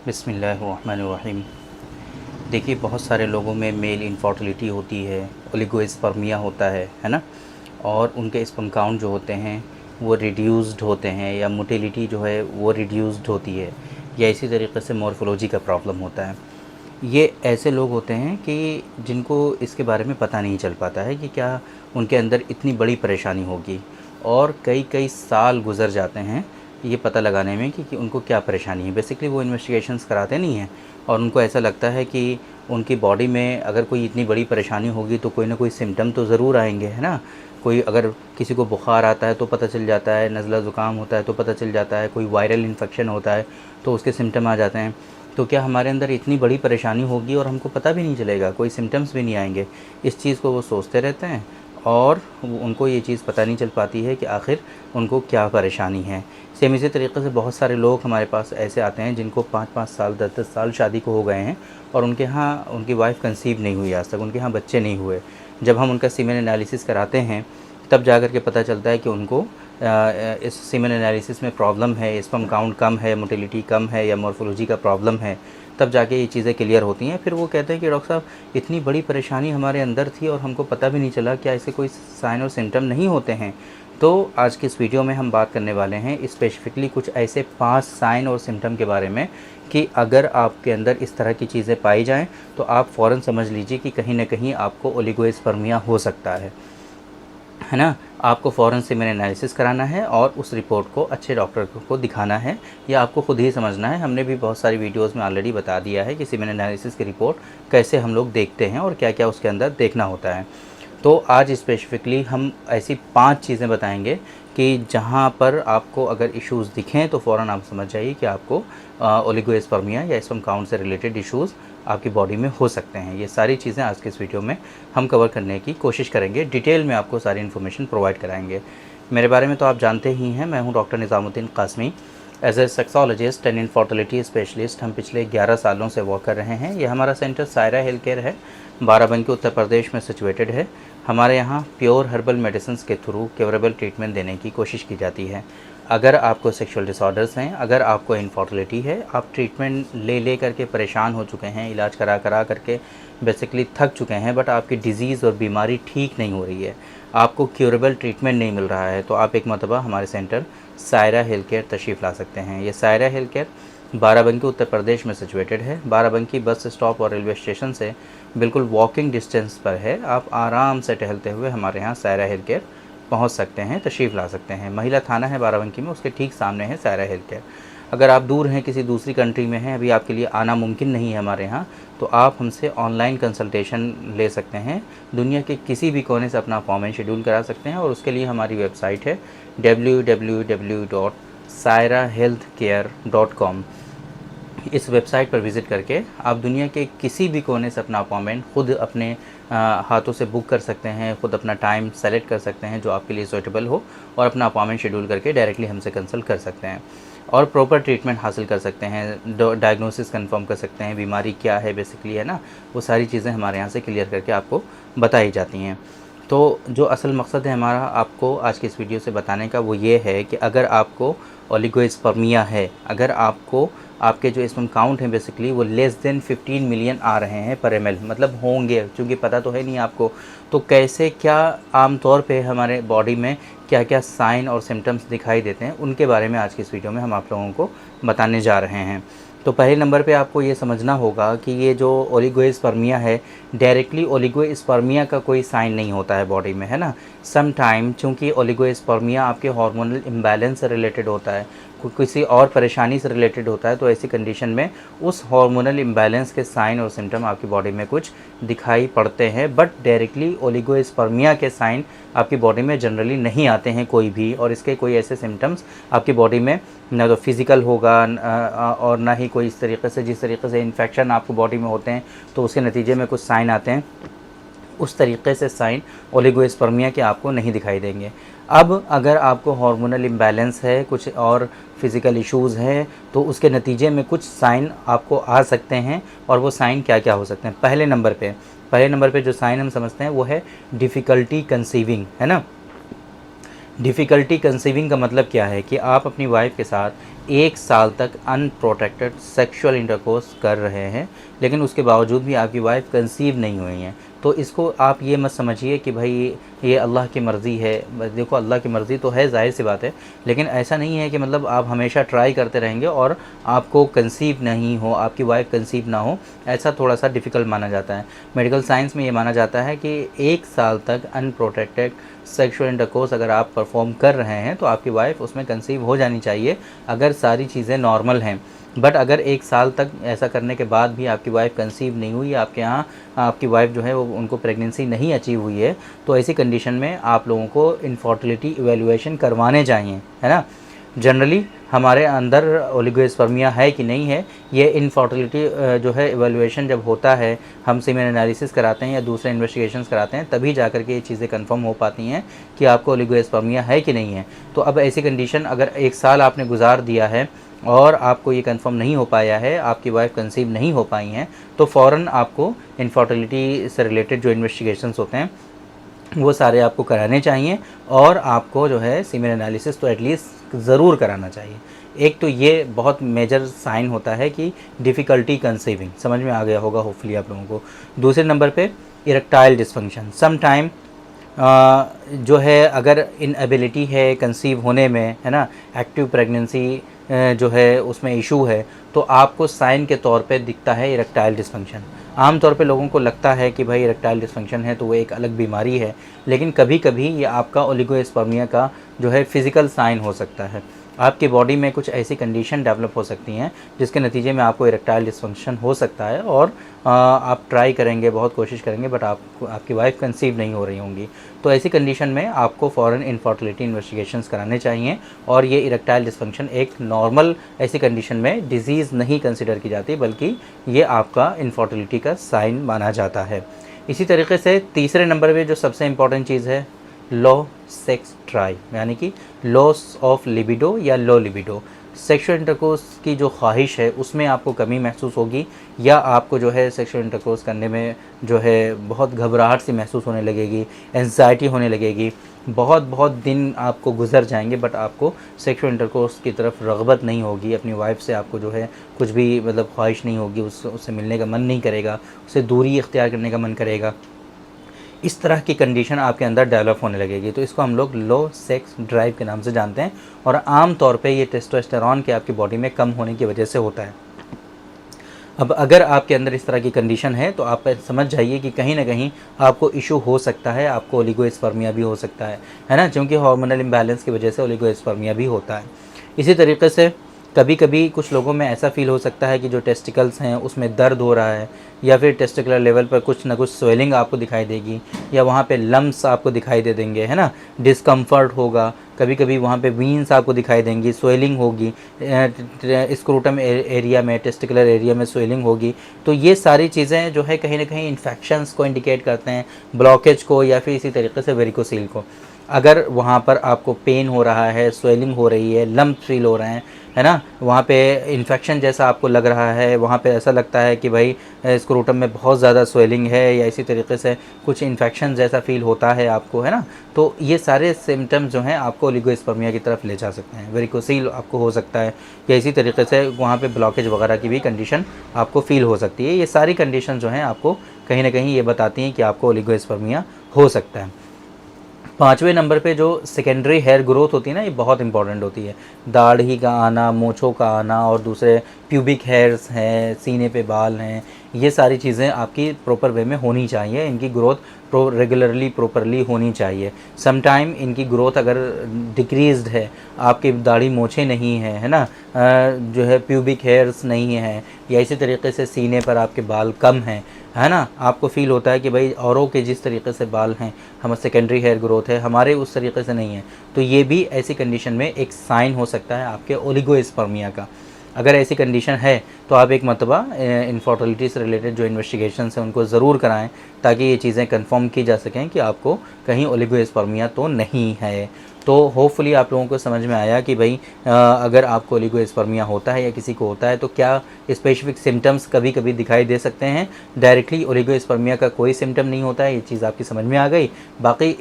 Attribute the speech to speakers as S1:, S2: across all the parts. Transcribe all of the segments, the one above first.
S1: बिस्मिल्लाहिर्रहमानिर्रहीम। देखिए, बहुत सारे लोगों में मेल इनफर्टिलिटी होती है, ओलिगोस्पर्मिया होता है ना। और उनके स्पर्म काउंट जो होते हैं वो रिड्यूस्ड होते हैं, या मोटिलिटी जो है वो रिड्यूस्ड होती है, या इसी तरीके से मॉर्फोलॉजी का प्रॉब्लम होता है। ये ऐसे लोग होते हैं कि जिनको इसके बारे में पता नहीं चल पाता है कि क्या उनके अंदर इतनी बड़ी परेशानी होगी, और कई कई साल गुज़र जाते हैं ये पता लगाने में कि उनको क्या परेशानी है। बेसिकली वो इन्वेस्टिगेशंस कराते नहीं हैं, और उनको ऐसा लगता है कि उनकी बॉडी में अगर कोई इतनी बड़ी परेशानी होगी तो कोई ना कोई सिम्टम तो ज़रूर आएंगे, है ना। कोई अगर किसी को बुखार आता है तो पता चल जाता है, नज़ला ज़ुकाम होता है तो पता चल जाता है, कोई वायरल इन्फेक्शन होता है तो उसके सिम्टम आ जाते हैं। तो क्या हमारे अंदर इतनी बड़ी परेशानी होगी और हमको पता भी नहीं चलेगा, कोई सिम्टम्स भी नहीं आएंगे? इस चीज़ को वो सोचते रहते हैं, और उनको ये चीज़ पता नहीं चल पाती है कि आखिर उनको क्या परेशानी है। सेम इसी तरीके से बहुत सारे लोग हमारे पास ऐसे आते हैं जिनको 5-5 साल 10-10 साल शादी को हो गए हैं, और उनके यहाँ उनकी वाइफ कंसीव नहीं हुई, आज तक उनके यहाँ बच्चे नहीं हुए। जब हम उनका सीमेन एनालिसिस कराते हैं तब जा कर के पता चलता है कि उनको इस सीमेन एनालिसिस में प्रॉब्लम है, स्पर्म काउंट कम है, मोटिलिटी कम है, या मॉर्फोलॉजी का प्रॉब्लम है। तब जाके ये चीज़ें क्लियर होती हैं। फिर वो कहते हैं कि डॉक्टर साहब, इतनी बड़ी परेशानी हमारे अंदर थी और हमको पता भी नहीं चला, क्या ऐसे कोई साइन और सिम्टम नहीं होते हैं? तो आज की इस वीडियो में हम बात करने वाले हैं स्पेसिफिकली कुछ ऐसे 5 साइन और सिम्टम के बारे में कि अगर आपके अंदर इस तरह की चीज़ें पाई जाएँ तो आप फ़ौरन समझ लीजिए कि कहीं न कहीं आपको ओलिगोस्पर्मिया हो सकता है ना। आपको फ़ौरन सीमेन एनालिसिस कराना है और उस रिपोर्ट को अच्छे डॉक्टर को दिखाना है, या आपको खुद ही समझना है। हमने भी बहुत सारी वीडियोस में ऑलरेडी बता दिया है कि सीमेन एनालिसिस की रिपोर्ट कैसे हम लोग देखते हैं और क्या क्या उसके अंदर देखना होता है। तो आज स्पेसिफिकली हम ऐसी 5 चीज़ें बताएंगे कि जहाँ पर आपको अगर इश्यूज़ दिखें तो फ़ौरन आप समझ जाइए कि आपको ओलिगोस्पर्मिया या स्पर्म काउंट से रिलेटेड इश्यूज़ आपकी बॉडी में हो सकते हैं। ये सारी चीज़ें आज के इस वीडियो में हम कवर करने की कोशिश करेंगे, डिटेल में आपको सारी इन्फॉर्मेशन प्रोवाइड कराएंगे। मेरे बारे में तो आप जानते ही हैं, मैं हूँ doctor Nizamuddin Qasmi. As a sexologist and infertility specialist हम पिछले 11 सालों से वर्क कर रहे हैं। ये हमारा सेंटर सायरा हेल्थ केयर है, बाराबंकी उत्तर प्रदेश में सिचुएटेड है। हमारे यहाँ प्योर हर्बल मेडिसिन के थ्रू क्योरेबल ट्रीटमेंट देने की कोशिश की जाती है। अगर आपको सेक्सुअल डिसऑर्डर्स हैं, अगर आपको इनफर्टिलिटी है, आप ट्रीटमेंट ले करके परेशान हो चुके हैं, इलाज करा करके बेसिकली थक चुके हैं, बट आपकी डिज़ीज़ और बीमारी ठीक नहीं हो रही है, आपको क्योरेबल ट्रीटमेंट नहीं मिल रहा है, तो आप एक मरतबा हमारे सेंटर सायरा हेल्थ केयर तशरीफ़ ला सकते हैं। ये सायरा हेल्थ केयर बाराबंकी उत्तर प्रदेश में सिचुएटेड है। बाराबंकी बस स्टॉप और रेलवे स्टेशन से बिल्कुल वॉकिंग डिस्टेंस पर है। आप आराम से टहलते हुए हमारे यहाँ सायरा हेल्थ केयर पहुँच सकते हैं, तशरीफ़ ला सकते हैं। महिला थाना है बाराबंकी में, उसके ठीक सामने है सायरा हेल्थ केयर। अगर आप दूर हैं, किसी दूसरी कंट्री में हैं, अभी आपके लिए आना मुमकिन नहीं है हमारे यहाँ, तो आप हमसे ऑनलाइन कंसल्टेशन ले सकते हैं। दुनिया के किसी भी कोने से अपना अपॉइंटमेंट शेड्यूल करा सकते हैं, और उसके लिए हमारी वेबसाइट है www.sairahealthcare.com। इस वेबसाइट पर विज़िट करके आप दुनिया के किसी भी कोने से अपना अपॉइंटमेंट खुद अपने हाथों से बुक कर सकते हैं, खुद अपना टाइम सेलेक्ट कर सकते हैं जो आपके लिए सूटेबल हो, और अपना अपॉइंटमेंट शेड्यूल करके डायरेक्टली हमसे कंसल्ट कर सकते हैं और प्रॉपर ट्रीटमेंट हासिल कर सकते हैं। डायग्नोसिस कंफर्म कर सकते हैं, बीमारी क्या है बेसिकली, है ना, वो सारी चीज़ें हमारे यहाँ से क्लियर करके आपको बताई जाती हैं। तो जो असल मकसद है हमारा आपको आज की इस वीडियो से बताने का, वो ये है कि अगर आपको ओलिगोस्पर्मिया है, अगर आपको आपके जो स्पर्म काउंट हैं बेसिकली वो लेस देन 15 मिलियन आ रहे हैं पर ml, मतलब होंगे, क्योंकि पता तो है नहीं आपको, तो कैसे क्या आम तौर पे हमारे बॉडी में क्या क्या साइन और सिम्टम्स दिखाई देते हैं, उनके बारे में आज की इस वीडियो में हम आप लोगों को बताने जा रहे हैं। तो पहले नंबर पे आपको ये समझना होगा कि ये जो ओलिगोस्पर्मिया है, डायरेक्टली ओलिगोस्पर्मिया का कोई साइन नहीं होता है बॉडी में, है ना। सम टाइम चूँकि ओलिगोस्पर्मिया आपके हार्मोनल इम्बैलेंस से रिलेटेड होता है, किसी और परेशानी से रिलेटेड होता है, तो ऐसी कंडीशन में उस हार्मोनल इम्बैलेंस के साइन और सिम्टम आपकी बॉडी में कुछ दिखाई पड़ते हैं, बट डायरेक्टली ओलिगोस्पर्मिया के साइन आपकी बॉडी में जनरली नहीं आते हैं कोई भी, और इसके कोई ऐसे सिम्टम्स आपकी बॉडी में ना तो फिज़िकल होगा और ना ही कोई इस तरीके से, जिस तरीके से इन्फेक्शन आपको बॉडी में होते हैं तो उसके नतीजे में कुछ साइन आते हैं, उस तरीके से साइन ओलिगोस्पर्मिया के आपको नहीं दिखाई देंगे। अब अगर आपको हार्मोनल इम्बैलेंस है, कुछ और फिज़िकल इश्यूज़ हैं, तो उसके नतीजे में कुछ साइन आपको आ सकते हैं, और वो साइन क्या क्या हो सकते हैं। पहले नंबर पे जो साइन हम समझते हैं वो है डिफ़िकल्टी कंसीविंग, है ना। डिफ़िकल्टी कंसीविंग का मतलब क्या है कि आप अपनी वाइफ के साथ 1 साल तक अनप्रोटेक्टेड सेक्सुअल इंटरकोर्स कर रहे हैं, लेकिन उसके बावजूद भी आपकी वाइफ कंसीव नहीं हुई हैं, तो इसको आप ये मत समझिए कि भाई ये अल्लाह की मर्ज़ी है। देखो, अल्लाह की मर्ज़ी तो है, ज़ाहिर सी बात है, लेकिन ऐसा नहीं है कि मतलब आप हमेशा ट्राई करते रहेंगे और आपको कंसीव नहीं हो, आपकी वाइफ कंसीव ना हो। ऐसा थोड़ा सा डिफ़िकल्ट माना जाता है। मेडिकल साइंस में ये माना जाता है कि 1 साल तक अनप्रोटेक्टेड सेक्सुअल इंटरकोर्स अगर आप परफॉर्म कर रहे हैं तो आपकी वाइफ उसमें कंसीव हो जानी चाहिए, अगर सारी चीज़ें नॉर्मल हैं। बट अगर 1 साल तक ऐसा करने के बाद भी आपकी वाइफ कंसीव नहीं हुई, आपके यहाँ आपकी वाइफ जो है वो उनको प्रेगनेंसी नहीं अचीव हुई है, तो ऐसी कंडीशन में आप लोगों को इनफर्टिलिटी इवैल्यूएशन करवाने चाहिए, है ना। जनरली हमारे अंदर ओलिगोस्पर्मिया है कि नहीं है, ये इनफर्टिलिटी जो है इवैल्यूएशन जब होता है, हम सीमेन एनालिसिस कराते हैं या दूसरे इन्वेस्टिगेशंस कराते हैं, तभी जा कर के ये चीज़ें कंफर्म हो पाती हैं कि आपको ओलिगोस्पर्मिया है कि नहीं है। तो अब ऐसी कंडीशन अगर 1 साल आपने गुजार दिया है और आपको ये कंफर्म नहीं हो पाया है, आपकी वाइफ कंसीव नहीं हो पाई हैं, तो फ़ौरन आपको इनफर्टिलिटी से रिलेटेड जो इन्वेस्टिगेशंस होते हैं वो सारे आपको कराने चाहिए, और आपको जो है सीमेन एनालिसिस तो एटलीस्ट ज़रूर कराना चाहिए। एक तो ये बहुत मेजर साइन होता है कि डिफ़िकल्टी कंसीविंग, समझ में आ गया होगा होपफुली आप लोगों को। दूसरे नंबर पे इरेक्टाइल डिस्फंक्शन, सम टाइम जो है अगर इनएबिलिटी है कंसीव होने में, है ना, एक्टिव प्रेगनेंसी जो है उसमें इशू है, तो आपको साइन के तौर पे दिखता है इरेक्टाइल डिस्फंक्शन। आम तौर पे लोगों को लगता है कि भाई इरेक्टाइल डिस्फंक्शन है तो वो एक अलग बीमारी है, लेकिन कभी कभी ये आपका ओलिगोस्पर्मिया का जो है फिज़िकल साइन हो सकता है। आपकी बॉडी में कुछ ऐसी कंडीशन डेवलप हो सकती हैं जिसके नतीजे में आपको इरेक्टाइल डिस्फंक्शन हो सकता है, और आप ट्राई करेंगे, बहुत कोशिश करेंगे, बट आपकी वाइफ कंसीव नहीं हो रही होंगी। तो ऐसी कंडीशन में आपको फ़ौरन इनफर्टिलिटी इन्वेस्टिगेशंस कराने चाहिए, और ये इरेक्टाइल डिस्फंक्शन एक नॉर्मल ऐसी कंडीशन में डिजीज़ नहीं कंसिडर की जाती, बल्कि ये आपका इनफर्टिलिटी का साइन माना जाता है। इसी तरीके से तीसरे नंबर पे जो सबसे इम्पॉर्टेंट चीज़ है, लो सेक्स ड्राइव, यानी कि लॉस ऑफ लिबिडो या लो लिबिडो। सेक्सुअल इंटरकोर्स की जो ख्वाहिश है उसमें आपको कमी महसूस होगी, या आपको जो है सेक्सुअल इंटरकोर्स करने में जो है बहुत घबराहट सी महसूस होने लगेगी, एंजाइटी होने लगेगी, बहुत बहुत दिन आपको गुजर जाएंगे, बट आपको सेक्सुअल इंटरकोर्स की तरफ रग़बत नहीं होगी। अपनी वाइफ से आपको जो है कुछ भी मतलब ख्वाहिश नहीं होगी, उससे मिलने का मन नहीं करेगा, उससे दूरी इख्तियार करने का मन करेगा। इस तरह की कंडीशन आपके अंदर डेवलप होने लगेगी, तो इसको हम लोग लो सेक्स ड्राइव के नाम से जानते हैं, और आम तौर पे ये टेस्टोस्टेरॉन के आपकी बॉडी में कम होने की वजह से होता है। अब अगर आपके अंदर इस तरह की कंडीशन है तो आप समझ जाइए कि कहीं ना कहीं आपको इशू हो सकता है, आपको ओलिगोस्पर्मिया भी हो सकता है ना, क्योंकि हार्मोनल इम्बैलेंस की वजह से ओलिगोस्पर्मिया भी होता है। इसी तरीके से कभी कभी कुछ लोगों में ऐसा फील हो सकता है कि जो टेस्टिकल्स हैं उसमें दर्द हो रहा है, या फिर टेस्टिकुलर लेवल पर कुछ ना कुछ स्वेलिंग आपको दिखाई देगी, या वहाँ पे लम्स आपको दिखाई दे देंगे, है ना, डिस्कम्फर्ट होगा। कभी कभी वहाँ पे वीन्स आपको दिखाई देंगी, स्वेलिंग होगी, स्क्रूटम एरिया में, टेस्टिकुलर एरिया में स्वेलिंग होगी। तो ये सारी चीज़ें जो है कहीं ना कहीं इन्फेक्शंस को इंडिकेट करते हैं, ब्लॉकेज को, या फिर इसी तरीके से वेरिकोसील को। अगर वहाँ पर आपको पेन हो रहा है, स्वेलिंग हो रही है, लम्प फील हो रहे हैं, है ना, वहाँ पे इन्फेक्शन जैसा आपको लग रहा है, वहाँ पे ऐसा लगता है कि भाई स्क्रूटम में बहुत ज़्यादा स्वेलिंग है, या इसी तरीके से कुछ इन्फेक्शन जैसा फील होता है आपको, है ना, तो ये सारे सिम्टम्स जो हैं आपको ओलिगोस्पर्मिया की तरफ ले जा सकते हैं। वेरिकोसील आपको हो सकता है, या इसी तरीके से वहाँ पे ब्लॉकेज वगैरह की भी कंडीशन आपको फील हो सकती है। ये सारी कंडीशन जो हैं आपको कहीं ना कहीं ये बताती हैं कि आपको ओलिगोस्पर्मिया हो सकता है। पाँचवें नंबर पे जो सेकेंडरी हेयर ग्रोथ होती है ना, ये बहुत इंपॉर्टेंट होती है। दाढ़ी का आना, मूँछों का आना, और दूसरे प्यूबिक हेयर्स हैं, सीने पे बाल हैं, ये सारी चीज़ें आपकी प्रॉपर वे में होनी चाहिए। इनकी ग्रोथ रेगुलरली प्रॉपरली होनी चाहिए। सम टाइम इनकी ग्रोथ अगर डिक्रीज़्ड है, आपकी दाढ़ी मूँछें नहीं हैं, है ना, जो है प्यूबिक हेयर्स नहीं हैं, या इसी तरीके से सीने पर आपके बाल कम हैं, है ना, आपको फ़ील होता है कि भाई औरों के जिस तरीके से बाल हैं, हम सेकेंडरी हेयर ग्रोथ है, हमारे उस तरीके से नहीं है, तो ये भी ऐसी कंडीशन में एक साइन हो सकता है आपके ओलिगोस्पर्मिया का। अगर ऐसी कंडीशन है तो आप एक मरतबा इनफर्टिलिटी से रिलेटेड जो इन्वेस्टिगेशंस हैं उनको ज़रूर कराएं, ताकि ये चीज़ें कंफर्म की जा सकें कि आपको कहीं ओलिगोस्पर्मिया तो नहीं है। तो होपफुली आप लोगों को समझ में आया कि भाई अगर आपको ओलिगोएस्पर्मिया होता है या किसी को होता है तो क्या स्पेसिफिक सिम्टम्स कभी कभी दिखाई दे सकते हैं। डायरेक्टली ओलिगोएस्पर्मिया का कोई सिम्टम नहीं होता है, ये चीज़ आपकी समझ में आ गई। बाकी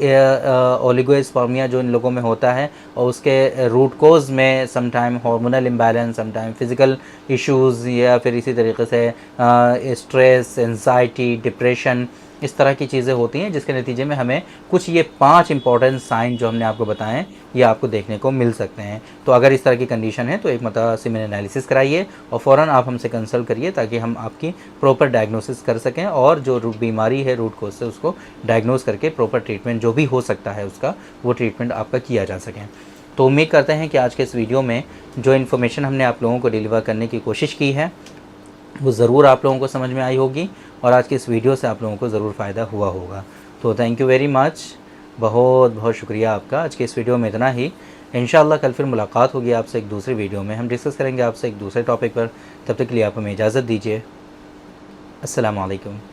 S1: ओलिगोएस्पर्मिया जो इन लोगों में होता है और उसके रूट कोज में sometime hormonal imbalance, sometime physical issues, या फिर इसी तरीके से स्ट्रेस, एंजाइटी, डिप्रेशन, इस तरह की चीज़ें होती हैं, जिसके नतीजे में हमें कुछ ये 5 इंपॉर्टेंट साइन जो हमने आपको बताए हैं ये आपको देखने को मिल सकते हैं। तो अगर इस तरह की कंडीशन है तो एक मतलब सीमेन एनालिसिस कराइए और फ़ौरन आप हमसे कंसल्ट करिए ताकि हम आपकी प्रॉपर डायग्नोसिस कर सकें और जो बीमारी है रूट कोज से उसको डायग्नोस करके प्रॉपर ट्रीटमेंट जो भी हो सकता है उसका वो ट्रीटमेंट आपका किया जा सके। तो उम्मीद करते हैं कि आज के इस वीडियो में जो इन्फॉर्मेशन हमने आप लोगों को डिलीवर करने की कोशिश की है वो ज़रूर आप लोगों को समझ में आई होगी और आज की इस वीडियो से आप लोगों को ज़रूर फ़ायदा हुआ होगा। तो थैंक यू वेरी मच, बहुत बहुत शुक्रिया आपका। आज के इस वीडियो में इतना ही। इंशाअल्लाह कल फिर मुलाकात होगी आपसे एक दूसरी वीडियो में, हम डिस्कस करेंगे आपसे एक दूसरे टॉपिक पर। तब तक के लिए आप हमें इजाज़त दीजिए। अस्सलाम वालेकुम।